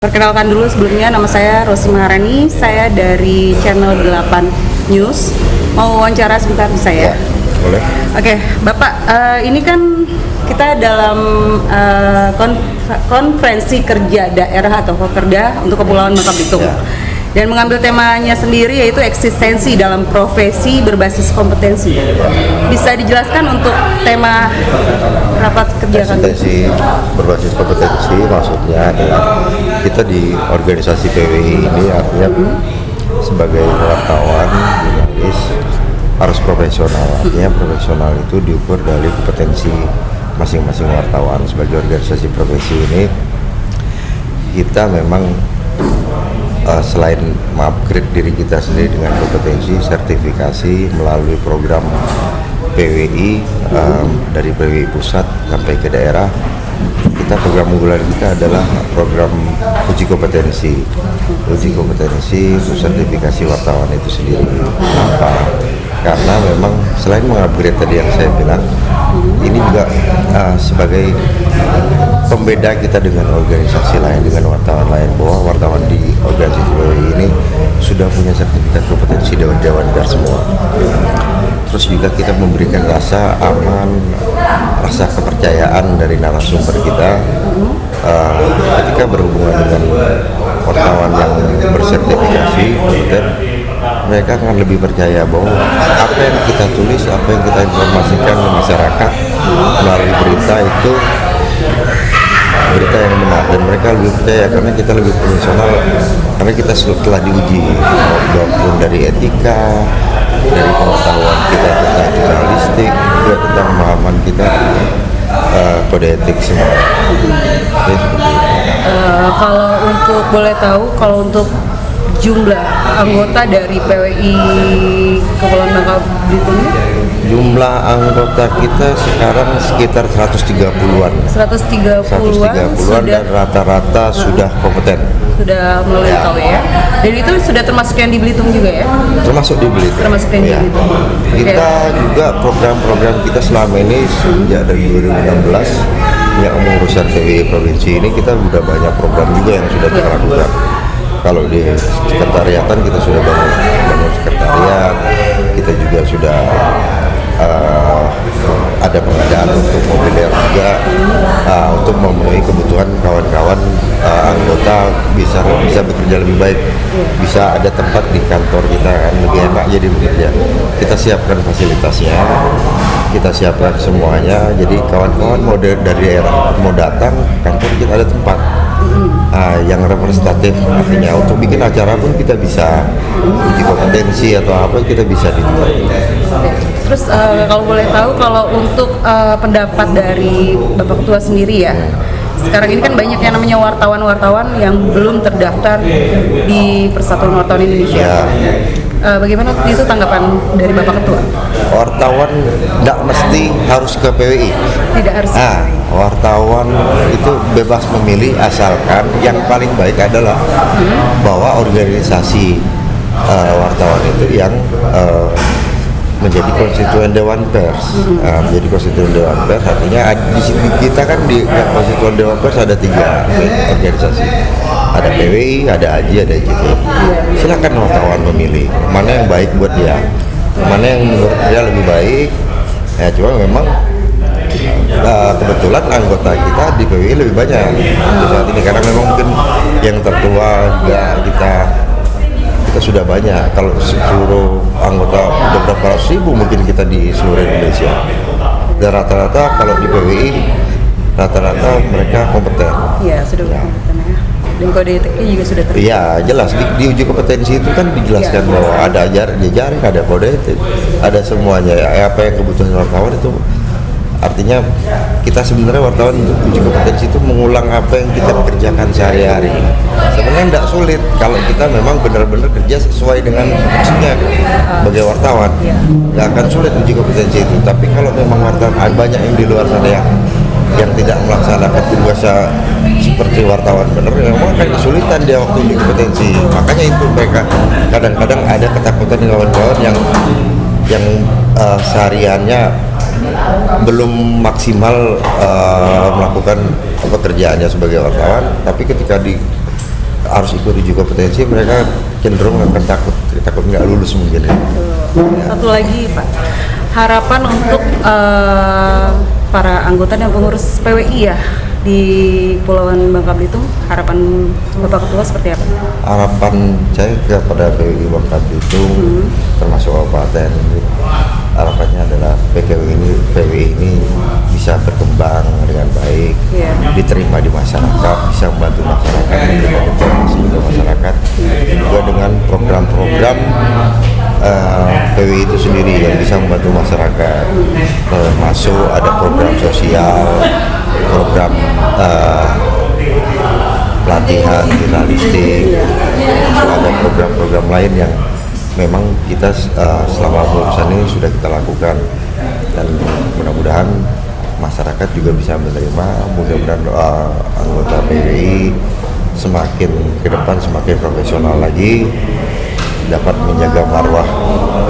Perkenalkan dulu sebelumnya, nama saya Rosi Maharani, saya dari channel 8 News. Mau wawancara sebentar bisa ya? Boleh. Oke, Bapak, ini kan kita dalam konferensi kerja daerah atau Kokerda untuk Kepulauan Bangka Belitung. Ya. Dan mengambil temanya sendiri yaitu eksistensi dalam profesi berbasis kompetensi. Bisa dijelaskan untuk tema rapat kerja kami? Eksistensi berbasis kompetensi maksudnya adalah kita di organisasi PWI ini artinya sebagai wartawan, jurnalis harus profesional. Artinya profesional itu diukur dari kompetensi masing-masing wartawan. Sebagai organisasi profesi ini kita memang selain mengupgrade diri kita sendiri dengan kompetensi sertifikasi melalui program PWI dari PWI pusat sampai ke daerah, kita program unggulan kita adalah program uji kompetensi untuk sertifikasi wartawan itu sendiri. Kenapa? Karena memang selain mengupgrade tadi yang saya bilang, ini juga sebagai pembeda kita dengan organisasi lain, dengan wartawan lain, bahwa wartawan di organisasi PWI ini sudah punya sertifikat kompetensi dewan pers semua. Terus juga kita memberikan rasa aman, rasa kepercayaan dari narasumber kita ketika berhubungan dengan wartawan yang bersertifikasi kompeten. Mereka akan lebih percaya bahwa apa yang kita tulis, apa yang kita informasikan ke masyarakat melalui berita itu berita yang benar, dan mereka lebih percaya karena kita lebih profesional, karena kita telah diuji maupun dari etika, dari pengetahuan kita tentang jurnalistik, juga tentang pemahaman kita kode etik semua. Kalau untuk boleh tahu, kalau untuk jumlah anggota dari PWI Kepulauan Bangka Belitung ini? Jumlah anggota kita sekarang sekitar 130-an. 130-an dan rata-rata sudah kompeten. Sudah mulai tahu ya. Dan itu sudah termasuk yang di Belitung juga ya? Termasuk di Belitung. Termasuk yang di Belitung. Kita juga program-program kita selama ini sejak dari 2016 yang mengurusan PWI provinsi ini, kita sudah banyak program juga yang sudah kita lakukan. Kalau di sekretariatan kita sudah bangun sekretariat, kita juga sudah ada pengadaan untuk mobiliar juga untuk memenuhi kebutuhan kawan-kawan anggota bisa bekerja lebih baik, bisa ada tempat di kantor kita kan lebih enak jadi bekerja. Kita siapkan fasilitasnya, kita siapkan semuanya, jadi kawan-kawan mau dari daerah mau datang kantor kita ada tempat yang representatif, artinya untuk bikin acara pun kita bisa uji kompetensi atau apa kita bisa di tempat kita. Terus kalau boleh tahu, kalau untuk pendapat dari Bapak Ketua sendiri ya, sekarang ini kan banyak yang namanya wartawan-wartawan yang belum terdaftar di Persatuan Wartawan Indonesia. Bagaimana itu tanggapan dari Bapak Ketua? Wartawan tidak mesti harus ke PWI. Tidak harus. Wartawan itu bebas memilih asalkan yang paling baik adalah bahwa organisasi wartawan itu yang menjadi konstituen Dewan Pers. Menjadi konstituen Dewan Pers artinya di sini kita kan di konstituen Dewan Pers ada 3 organisasi. Ada PWI, ada AJI, ada IJT. Silakan wartawan memilih mana yang baik buat dia, mana yang menurut dia lebih baik. Ya cuma memang kebetulan anggota kita di PWI lebih banyak untuk saat ini, karena memang mungkin yang tertua juga kita sudah banyak. Kalau seluruh anggota udah berapa ratus ribu mungkin kita di seluruh Indonesia, dan rata-rata kalau di PWI rata-rata mereka kompeten. Iya, sudah kompeten ya. Dan kode etiknya juga sudah terjadi. Iya, jelas di uji kompetensi itu kan dijelaskan bahwa ada jaring, ada kode etik, ada semuanya. Apa yang kebutuhan wartawan itu, artinya kita sebenarnya wartawan untuk uji kompetensi itu mengulang apa yang kita kerjakan sehari-hari. Sebenarnya tidak sulit kalau kita memang benar-benar kerja sesuai dengan fungsinya sebagai wartawan. Tidak akan sulit uji kompetensi itu. Tapi kalau memang wartawan banyak yang di luar sana yang tidak melaksanakan tugasnya seperti wartawan benar, memang akan kesulitan dia waktu uji kompetensi. Makanya itu mereka kadang-kadang ada ketakutan kawan-kawan yang sehariannya belum maksimal melakukan pekerjaannya sebagai wartawan, tapi ketika harus ikut uji kompetensi, mereka cenderung akan takut nggak lulus mungkin ya. Satu lagi Pak, harapan untuk para anggota dan pengurus PWI ya di Kepulauan Bangka Belitung, harapan Bapak Ketua seperti apa? Harapan saya kepada PWI Bangka Belitung termasuk kabupaten, harapannya adalah PWI ini bisa berkembang dengan baik, diterima di masyarakat, bisa membantu masyarakat, memberikan informasi ke masyarakat, juga dengan program-program PWI itu sendiri yang bisa membantu masyarakat, termasuk ada program sosial, program pelatihan jurnalistik, termasuk ada program-program lain yang memang kita selama perusahaan ini sudah kita lakukan, dan mudah-mudahan masyarakat juga bisa menerima. Mudah-mudahan anggota PWI semakin ke depan semakin profesional lagi, dapat menjaga marwah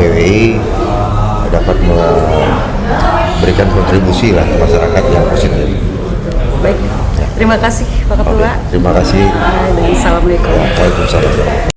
PWI, dapat memberikan kontribusi lah ke masyarakat yang positif. Baik, terima kasih Pak Ketua. Terima kasih. Dan assalamualaikum. Waalaikumsalam.